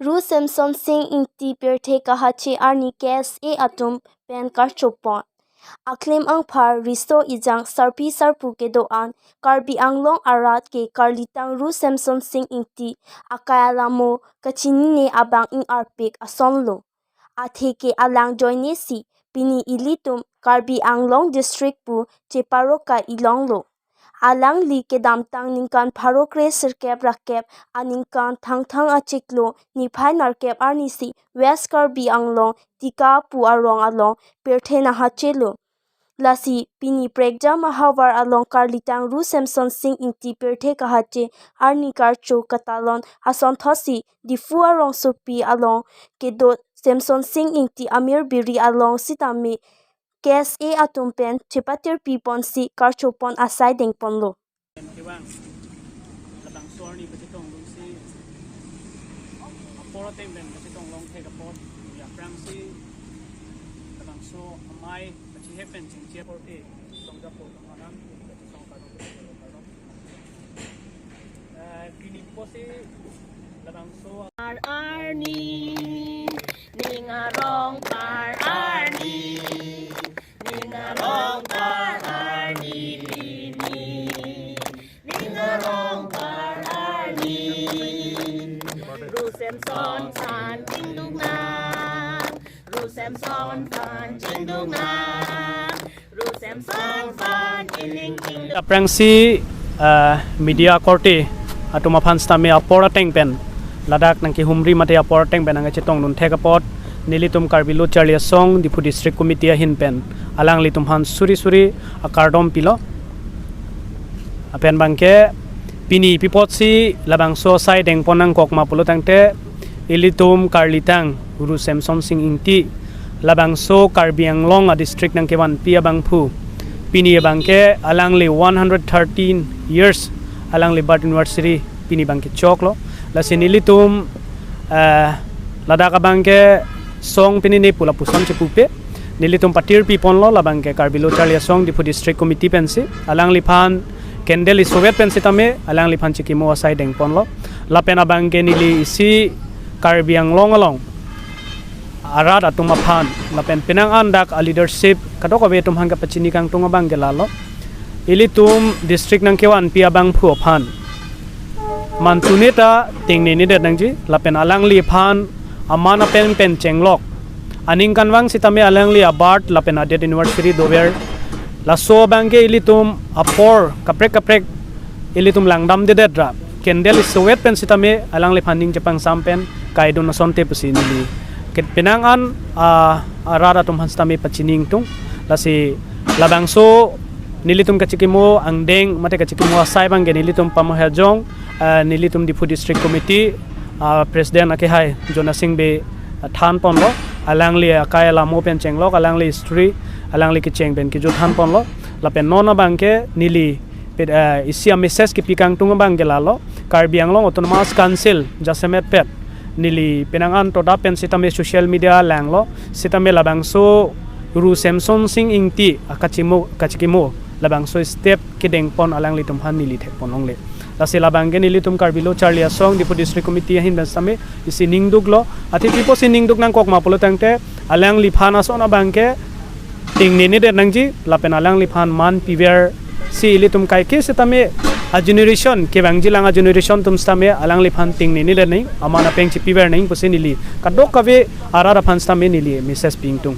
ru Semsong sing Engti Pirthe kahache arni KSA atum pen karcho pon. Aklim ang par risto ijang sarpi sarpu ke doan Karbi Anglong arat ke karlitang ru Semsong sing Engti akayala mo kachinine abang ing arpik asonlo. Athe ke alang joine si pini ilitum Karbi Anglong district pu cheparoka ilonglo. Alang li ke damtang ningkan parokre sirkep rakep aningkan thang achiklo ni phai narkep arni si West Karbi Anglong tika pu arong along Pirthe na hachelo. Lasi pini prekja mahawar along karlitang ru Semsong sing Engti Pirthe kahache arni karcho katalon ason thosi difu arong supi along kedot Semsong sing Engti amir biri along sitami KSA atum pen chepatir pipon si karcho pon asai deng pon lo. Arni ningarong par arni ningarong par arni ningarong par arni ru Semsong fan chingduk na ru Semsong fan chingduk na ru Semsong fan iling chingduk aprangsi media korte atuma fans tame apora teng pen ladak nangki humri mate apora teng pen anga chitong nun thekapot nilitum karbilo charlia song dipu district committee hin pen alang litum han suri akardom pilo apen bangke pini pipot si labang so sai deng ponang kokma pulo tangte ilitum karlitang ru Semsong sing Engti labang so Karbi Anglong a district nangke wan pia bangphu pini bangke alang li 113 years alang li Bard University pini bangke choklo la sinilitum ladaka bangke song pini ne pula puson che pupe nilitum patir pipon lo la bangke karbilo charlia song dipu district committee pensi alang li phan kendeli soviet pensi tame alang li phan chikimo asai deng pon lo la pena bangke nili isi Karbi Anglong along arat atuma phan la pen pinang andak a leadership kadok abe tum hangka pachini kang tunga bangke lalo ilitum district nang kewan pia bang phu phan mantuneta tingni ni det nangji lapen alang li phan amana pen chenglok aning kanwang sitame alang li abart lapen adet university dover la so bangke ilitum apor kaprek ilitum langdam de det ra kendel sowet pen sitame alang li phaning japang sampen kaidun sonte pusini li ket pinangan arara tum hanstame pachining tung lasi labangso nilitum kachikimo angdeng mate kachikimo asai bangge nilitum pamohajong nilitum dipu district committee president ake hai jona singh be than ponlo alangli akayala mo pen chenglok alangli history alangli ki cheng ben ki jo than ponlo lapen nona bangke nili isia message ki pikang tunga bangge lalo Karbi Anglong autonomous council jasemet pet nili penangan toda pen sitame social media langlo sitame labangso ru Semsong sing Engti kachikimo labangso step kideng pon alang litum han nili thek ponongle lasi labangge nilitum karbilo charlia song dipu district committee hin basame isi ningduglo ati pipo si ningdug nang kokma polo tangte alang liphana sona bangke tingni ni de nangji lapen alang liphan man piver si ilitum kai ke setame a generation ke bangji langa generation tum stame alang liphan tingni ni de nei amana pengchi piver nei posinili kadok kave arara phan stame nili mrs pingtung